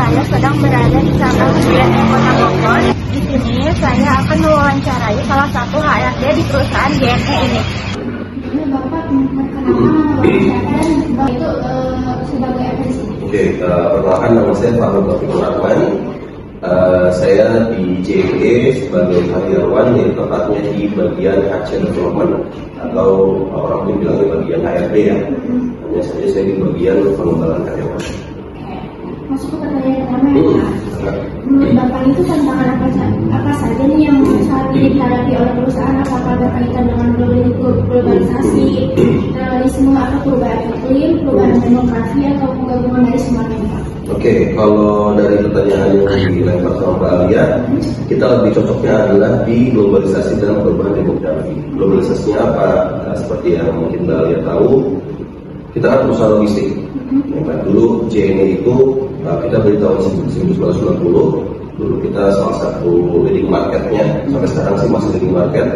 saya sedang berada di cabang JNE Kota Bogor. Di sini saya akan mewawancarai salah satu HRD di perusahaan JNE ini. Ini Bapak perkenalkan itu sebagai apa sih? Oke, perkenalkan nama saya Pak Taufik Rahman. Saya di JNE sebagai karyawan yang tepatnya di bagian HR Development atau orang pun bilang di bagian HRD ya. Hanya saja saya di bagian pengembangan karyawan. Masuk ke pertanyaan pertama ya Pak. Menurut Bapak itu tantangan apa saja nih yang saat ini dihadapi oleh perusahaan, apakah berkaitan dengan globalisasi, terorisme, atau perubahan iklim, perubahan demografi, atau penggabungan dari semuanya Pak? Oke, kalau dari pertanyaan yang dilempar sama Mbak Alia, kita lebih cocoknya adalah di globalisasi dan perubahan demografi. Globalisasinya apa? Seperti yang mungkin Mbak Alia tahu, kita kan perusahaan logistik. Dulu JNE itu kita beri tahun 1990. Dulu kita salah satu leading marketnya, sampai sekarang sih masih leading market.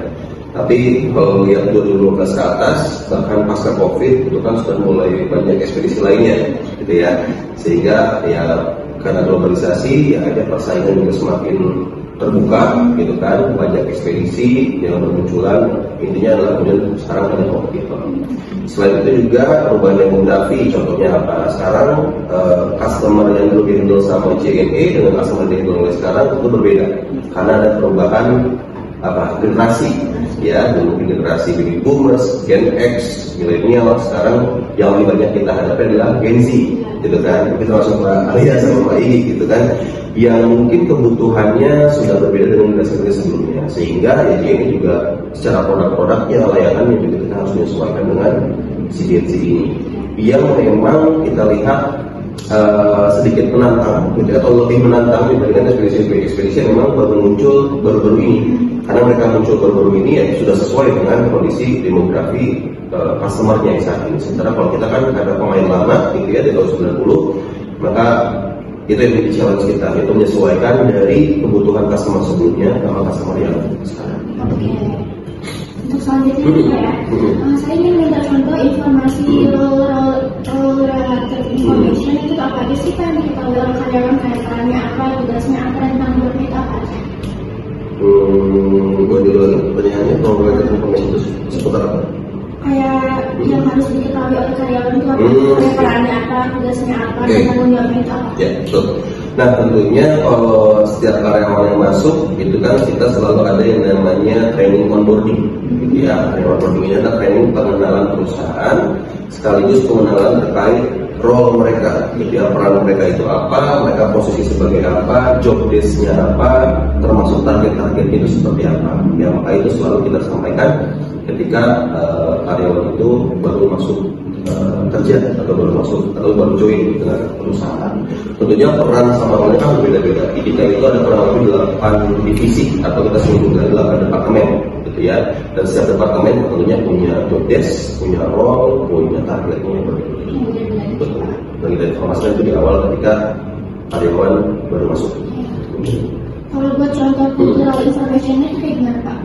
Tapi kalau lihat 2012 ke atas, bahkan pasca COVID itu kan sudah mulai banyak ekspedisi lainnya, gitu ya. Sehingga ya karena globalisasi, ya ada persaingan juga semakin terbuka, gitu kan. Banyak ekspedisi yang bermunculan. Intinya adalah kemudian sekarang ada kompetitor. Selain itu juga perubahan demografi, contohnya apa? Sekarang customer yang dulu dihandle sama JNE dengan customer yang dihandle oleh sekarang itu berbeda, karena ada perubahan generasi, ya, dulu generasi baby boomers, Gen X, milenial. Sekarang yang lebih banyak kita hadapi adalah Gen Z, gitu kan. Kita langsung Mbak Alia sama Mbak Igi, gitu kan, yang mungkin kebutuhannya sudah berbeda dengan generasi sebelumnya, sehingga ya ini juga secara produk-produknya, layanannya juga kita harus menyesuaikan dengan si Gen Z ini, yang memang kita lihat sedikit menantang, gitu, atau lebih menantang dibandingkan ekspedisi yang memang baru muncul baru-baru ini. Karena mereka muncul baru-baru ini ya sudah sesuai dengan kondisi demografi customer-nya yang saat ini. Sementara kalau kita kan ada pemain lama, gitu ya, di tahun 90, maka itu yang menjadi challenge kita, itu menyesuaikan dari kebutuhan customer sebelumnya sama customer yang sekarang. Oke. Untuk selanjutnya ya, saya ingin minta contoh informasi related information itu apa aja sih Pak? Diketahui oleh karyawan, kayak perannya apa, tugasnya apa, dan tanggung jawabnya itu apa aja? Gue dulu lagi pertanyaannya, kalau related information itu seputar apa? Kayak yang harus diketahui oleh karyawan itu apa? Kayak perannya apa, tugasnya apa, dan tanggung jawabnya itu apa? Ya, betul. Nah, tentunya kalau setiap karyawan yang masuk, itu kan kita selalu ada yang namanya training onboarding. Ya, training onboarding ini adalah training pengenalan perusahaan, sekaligus pengenalan terkait role mereka, gitu ya, peran mereka itu apa, mereka posisi sebagai apa, job desk-nya apa, termasuk target-targetnya itu seperti apa. Ya, maka itu selalu kita sampaikan ketika karyawan itu baru masuk kerja atau baru join dengan perusahaan. Tentunya peran sama mereka berbeda-beda. Di kita itu ada kurang lebih 8 divisi atau kita sebut 8 departemen, gitu ya. Dan setiap departemen tentunya punya job desk, punya role, punya targetnya yang berbeda. Betul. Dan kita informasikan itu di awal ketika karyawan baru masuk. Kalau buat contoh cultural information-nya itu kayak gimana Pak?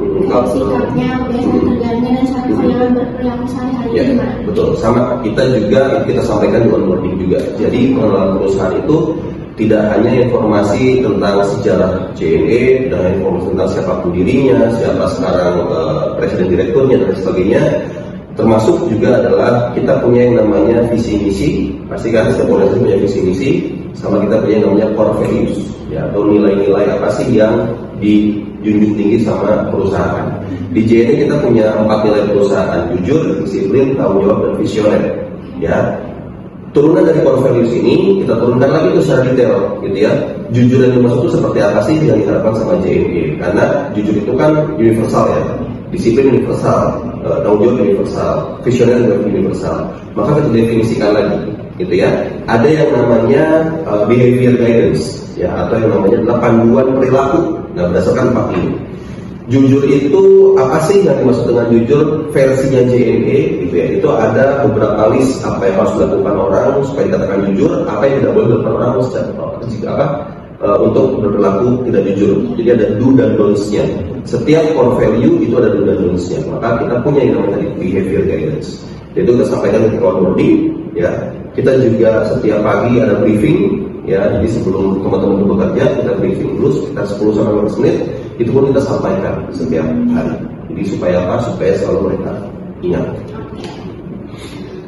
Sikapnya, kebiasaan kerjanya, dan cara karyawan berperilaku sehari-hari Ya, gimana? betul. Sama kita juga kita sampaikan di onboarding juga. Jadi pengenalan perusahaan itu tidak hanya informasi tentang sejarah JNE dan informasi tentang siapa pendirinya, siapa sekarang presiden direkturnya dan sebagainya. Termasuk juga adalah kita punya yang namanya visi misi, pasti kan setiap organisasi punya visi misi, sama kita punya yang namanya core values, ya, atau nilai-nilai apa sih yang dijunjung tinggi sama perusahaan. Di JNE kita punya 4 nilai perusahaan: jujur, disiplin, tanggung jawab, dan visioner. Ya, turunan dari core values ini kita turunkan lagi itu secara detail, gitu ya. Jujur yang dimaksud itu seperti apa sih yang diharapkan sama JNE? Karena jujur itu kan universal ya. Disiplin universal, tanggung jawab universal, visioner juga universal. Maka kita definisikan lagi, gitu ya. Ada yang namanya behavior guidance, ya, atau yang namanya adalah panduan perilaku. Nah, berdasarkan 4 ini. Jujur itu apa sih yang dimaksud dengan jujur versinya JNE, gitu ya. Itu ada beberapa list apa yang harus dilakukan orang supaya dikatakan jujur, apa yang tidak boleh dilakukan orang untuk berperilaku tidak jujur. Jadi ada do dan don'ts-nya. Setiap core value itu ada do dan don'ts-nya. Maka kita punya yang namanya behavior guidance. Itu kita sampaikan ketika onboarding, ya. Kita juga setiap pagi ada briefing Ya, jadi sebelum teman-teman bekerja kita briefing dulu sekitar 10-15 menit, itu pun kita sampaikan setiap hari. Jadi supaya apa? Supaya selalu mereka ingat.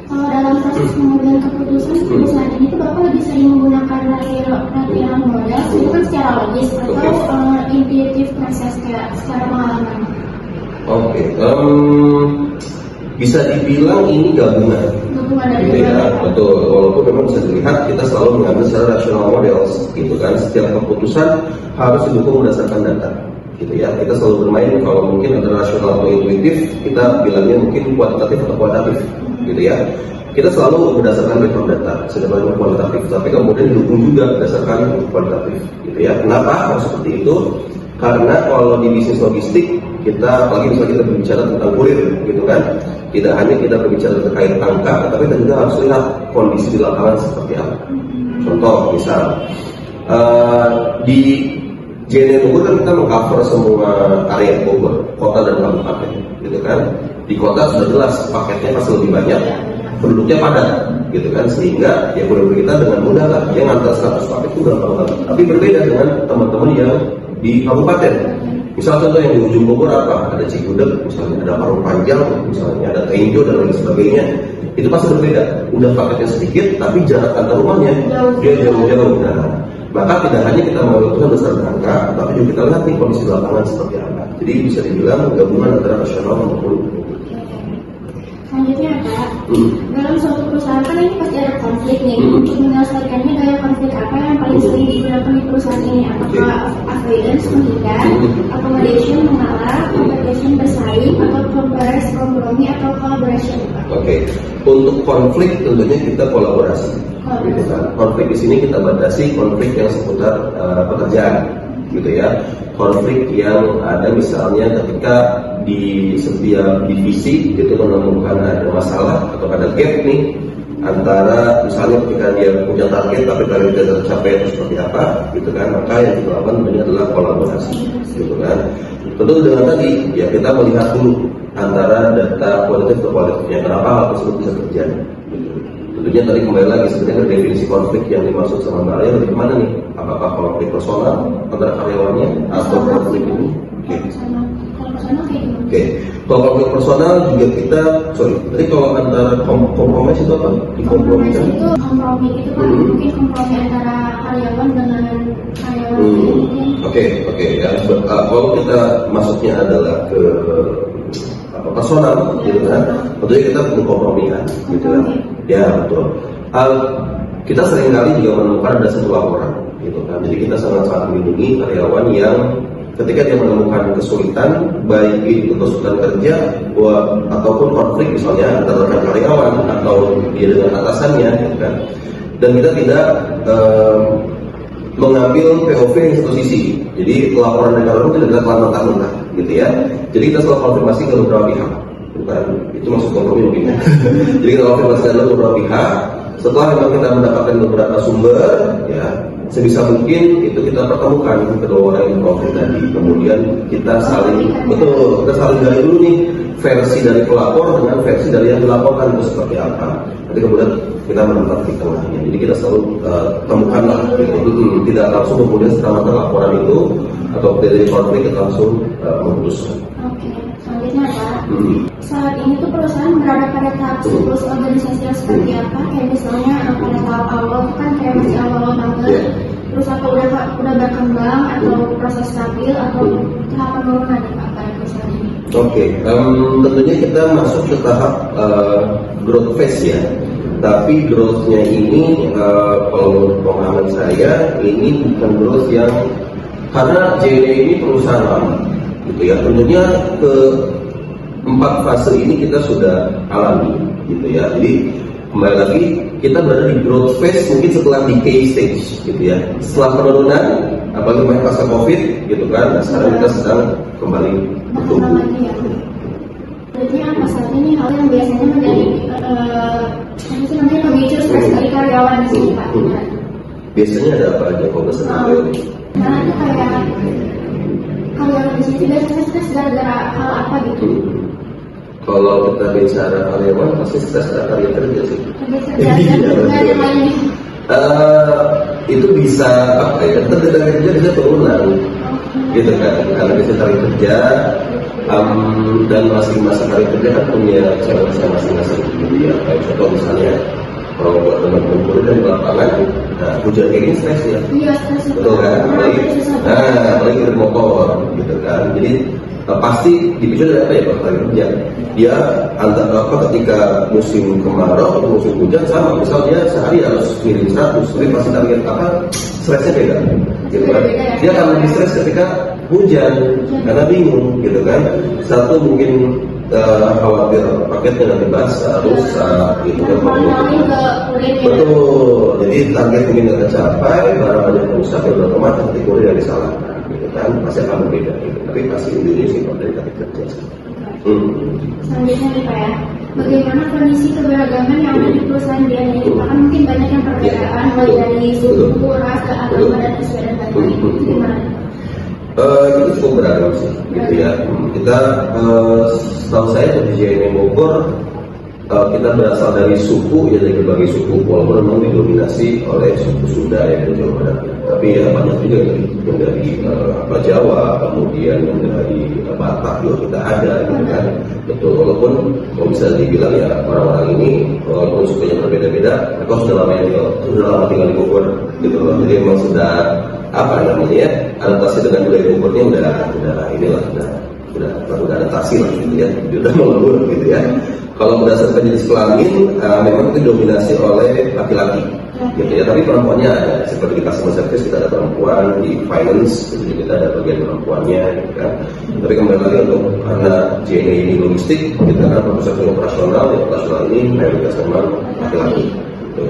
Kalau dalam proses pengambilan keputusan saat ini tuh Bapak lebih sering menggunakan latihan model itu kan secara logis atau intuitif proses kayak secara pengalaman. Oke, bisa dibilang ini gabungan. Dari Gitu ya, betul. Walaupun memang bisa dilihat kita selalu mengambil secara rasional models, gitu kan. Setiap keputusan harus didukung berdasarkan data, gitu ya. Kita selalu bermain kalau mungkin antara rasional atau intuitif, kita bilangnya mungkin kuantitatif atau kualitatif, gitu ya. Kita selalu berdasarkan background data, sedangkan kualitatif, tapi kemudian didukung juga berdasarkan kualitatif, gitu ya. Kenapa harus seperti itu? Karena kalau di bisnis logistik kita, apalagi misalnya kita berbicara tentang kurir, gitu kan, tidak hanya kita berbicara terkait angka, tapi kita juga harus lihat kondisi di lapangan seperti apa. Contoh, misal di JNE Bogor kan kita mengcover semua area Bogor, kota dan kabupaten, gitu kan. Di kota sudah jelas paketnya pasti lebih banyak, penduduknya padat, gitu kan, sehingga ya kurir kita dengan mudah lah, dia ngantar 100 paket itu gampang banget. Tapi berbeda dengan teman-teman yang di kabupaten. Misal contoh yang di ujung Bogor apa? Ada Cigudeg, misalnya ada Parung Panjang, misalnya ada Tenjo dan lain sebagainya. Itu pasti berbeda. Udah paketnya sedikit, tapi jarak antar rumahnya dia jauh-jauh. Nah, maka tidak hanya kita menentukan berdasarkan angka, tapi juga kita lihat nih kondisi lapangan seperti apa. Jadi bisa dibilang gabungan antara rasional maupun Selanjutnya Pak, dalam suatu perusahaan kan ini pasti ada konflik nih. Untuk menyelesaikannya gaya konflik apa yang paling sering digunakan di perusahaan ini? Apakah avoidance menghindar, accommodation mengalah, competition bersaing, atau compromise kompromi atau collaboration Pak? Oke, untuk konflik tentunya kita kolaborasi. Gitu kan. Konflik di sini kita batasi konflik yang seputar pekerjaan, gitu ya. Konflik yang ada misalnya ketika di setiap divisi itu menemukan ada masalah atau ada gap nih antara misalnya ketika dia punya target tapi target tidak tercapai itu seperti apa, gitu kan. Maka yang kita lakukan tentunya adalah kolaborasi, gitu kan. Tentu dengan tadi ya kita melihat dulu antara data kualitatif atau kualitatifnya, kenapa hal tersebut bisa terjadi. Tentunya tadi kembali lagi sebenarnya definisi konflik yang dimaksud sama Mbak Alia lebih kemana nih? Apakah konflik personal antara karyawannya atau konflik ini? Oke. Kalau konflik personal juga kita, tadi kalau antara kompromi itu apa? Dikompromikan? Itu kompromi itu kan mungkin kompromi antara karyawan dengan karyawan. Oke. Ya, kalau kita masuknya adalah ke personal, gitu kan? Tentunya kita perlu kompromikan, gitu kan? Ya betul. Kita seringkali juga menemukan ada satu laporan, gitu kan? Jadi kita sangat-sangat melindungi karyawan yang ketika dia menemukan kesulitan, baik itu kesulitan kerja ataupun konflik misalnya antara rekan karyawan atau dia dengan atasannya, gitu kan? Dan kita tidak mengambil POV yang satu sisi. Jadi laporan dari karyawan tidak adalah mentah-mentah, gitu ya. Jadi kita selalu konfirmasi ke beberapa pihak, bukan itu maksud kompromi mungkin ya. Jadi kita konfirmasi ke beberapa pihak. Setelah memang kita mendapatkan beberapa sumber, ya sebisa mungkin itu kita pertemukan kedua orang yang konflik tadi. Kemudian kita saling gali dulu nih versi dari pelapor dengan versi dari yang dilaporkan itu seperti apa. Nanti kemudian kita menempatkan di tengahnya. Jadi kita selalu temukanlah, gitu. Tidak langsung kemudian setelah laporan itu atau dari konflik kita langsung memutuskan. Oke, selanjutnya Pak. Saat ini tuh perusahaan berada pada tahap siklus organisasi yang seperti apa? Kayak misalnya pada tahap awal itu kan kayak masih awal banget. Terus apa udah berkembang atau proses stabil atau tahap penurunan nih Pak pada perusahaan ini? Oke, tentunya kita masuk ke tahap growth phase ya. Tapi growth-nya ini kalau pemahaman saya ini bukan growth yang karena JNE ini perusahaan lama, gitu ya. Tentunya ke 4 fase ini kita sudah alami, gitu ya. Jadi kembali lagi kita berada di growth phase mungkin setelah decay stage, gitu ya. Setelah penurunan, apalagi pasca COVID, gitu kan. Nah, sekarang kita sedang kembali bertumbuh. Jadi apa saja nih hal yang biasanya menjadi pemicu stres dari karyawan di sini Pak? Biasanya ada apa aja kalau bersama Karena itu kayak karyawan di sini biasanya stres gara-gara hal apa gitu? Kalau kita bicara karyawan pasti stres karena karya kerja sih. Kerja yang lainnya. itu bisa apa ya, tenaga kerja bisa turunan gitu kan, karena bisa cari kerja dan masing-masing cari kerja kan punya cara masing-masing gitu ya. Kayak contoh misalnya kalau buat teman-teman kuliah di lapangan, nah hujan kayak gini stres ya, Iya, stres. betul kan, apalagi dari motor gitu kan. Jadi pasti dipicu dari apa ya, bakal kerja dia antara apa, ketika musim kemarau atau musim hujan sama, misal dia sehari harus ngirim 100, tapi pasti target apa, stresnya beda gitu kan. Dia akan lebih stres ketika hujan karena bingung gitu kan. Satu mungkin khawatir paketnya nanti basah, rusak gitu kan. Betul, jadi target mungkin nggak tercapai, barang banyak rusak, ya otomatis nanti kurir yang disalahkan gitu kan, pasti akan berbeda gitu. Tapi pasti Indonesia sih dari target kerja. Selanjutnya nih Pak ya, bagaimana kondisi keberagaman yang ada di perusahaan BNI itu? Kan mungkin banyak yang perbedaan mulai dari suku, ras, agama, dan istiadat lain. Gimana? Itu cukup beragam sih, gitu ya. Kita setahu saya di JNE Bogor kita berasal dari suku, ya dari berbagai suku, walaupun memang didominasi oleh suku Sunda ya di Jawa Barat. Tapi ya banyak juga yang dari Jawa, kemudian yang dari Batak juga kita ada, gitu kan. Betul, walaupun kalau bisa dibilang ya orang-orang ini walaupun sukunya berbeda-beda, mereka sudah lama tinggal di Bogor, gitu loh. Jadi memang sudah apa namanya ya, adaptasi dengan budaya Bogornya udah adaptasi lah gitu ya, udah melebur gitu ya. Kalau berdasarkan jenis kelamin, memang itu dominasi oleh laki-laki, gitu ya. Tapi perempuannya ada, seperti di customer service kita ada perempuan, di finance jadi kita ada bagian perempuannya, gitu kan. Tapi kembali lagi untuk karena JNE ini logistik, kita kan pusat operasional ini mayoritas memang laki-laki. Gitu.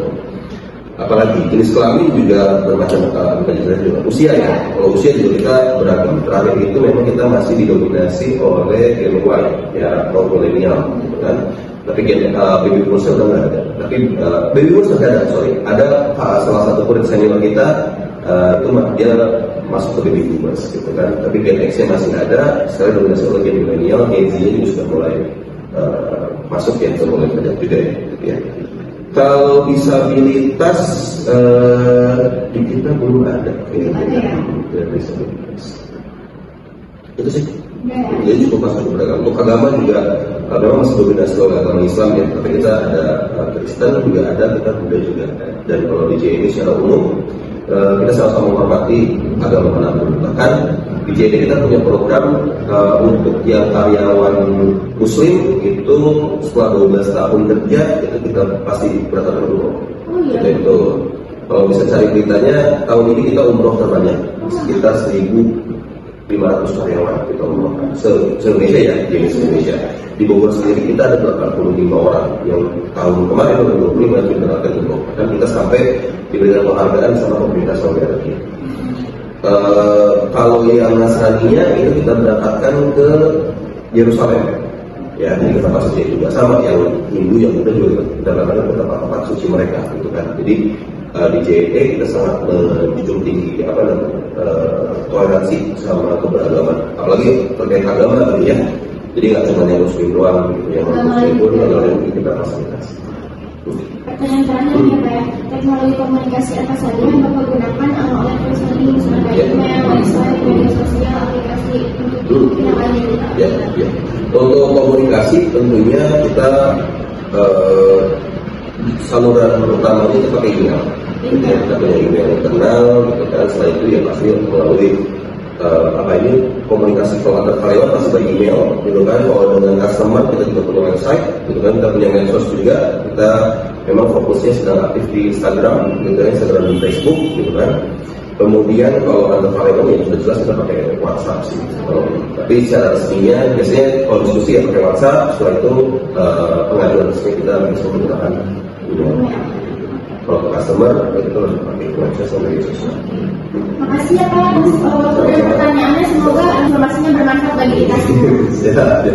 Apalagi jenis kelamin juga bermacam, bukan jenis juga usia ya. Kalau usia juga kita beragam. Terakhir itu memang kita masih didominasi oleh Gen Y ya, atau milenial, gitu kan. Tapi baby boomers udah nggak ada. Tapi baby boomers masih ada, ada salah satu kulit senior kita itu dia masuk ke baby boomers, gitu kan. Tapi Gen X-nya masih ada. Sekarang dominasi oleh Gen milenial, Gen Z-nya juga sudah mulai masuk ya, sudah mulai banyak juga ya, gitu ya. Kalau disabilitas di kita belum ada disabilitas. Itu sih. Jadi cukup masuk beragam. Untuk agama juga memang masih dominasi oleh agama Islam ya. Tapi kita ada Kristen juga ada, kita Buddha juga ada. Dan kalau di JNE secara umum kita sama-sama menghormati agama manapun. Bahkan di JNE kita punya program untuk yang karyawan Muslim itu setelah 12 tahun kerja itu kita pasti berangkat umroh. Itu kalau bisa cari beritanya, tahun ini kita umroh terbanyak sekitar 1.500 karyawan kita umrohkan se-Indonesia ya, di Indonesia. Di Bogor sendiri kita ada 85 orang yang tahun kemarin 2025 kita berangkat umroh. Dan kita sampai diberikan penghargaan sama pemerintah Saudi Arabia. Kalau yang Nasraninya itu kita berangkatkan ke Yerusalem ya, jadi ke tempat suci juga sama yang Hindu yang Buddha juga kita berangkatkan ke tempat suci mereka, gitu kan. Jadi di JNE kita sangat menjunjung tinggi toleransi sama keberagaman, apalagi terkait agama gitu ya. Jadi nggak cuma yang Muslim doang gitu, yang Muslim pun yang kita fasilitasi. Pertanyaan terakhir ya Pak, teknologi komunikasi apa saja yang Bapak gunakan oleh perusahaan ini, misalnya kayak email, website, media sosial, aplikasi untuk tidak lain. Ya. Untuk komunikasi tentunya kita saluran utamanya itu pakai email. Kita punya email internal, gitu kan. Setelah itu ya pasti melalui komunikasi kalau antar karyawan pasti by email, gitu kan. Kalau dengan customer kita juga punya website, gitu kan. Kita punya medsos juga. Kita memang fokusnya sedang aktif di Instagram, gitu kan, Instagram dan Facebook, gitu kan. Kemudian kalau antar karyawan ya sudah jelas kita pakai WhatsApp sih. Tapi secara resminya biasanya kalau diskusi ya pakai WhatsApp. Setelah itu pengaduan resmi kita bisa menggunakan email. Kalau ke customer kita harus pakai website sama media sosial. Makasih ya Pak atas pertanyaannya, semoga informasinya bermanfaat bagi kita. Ya.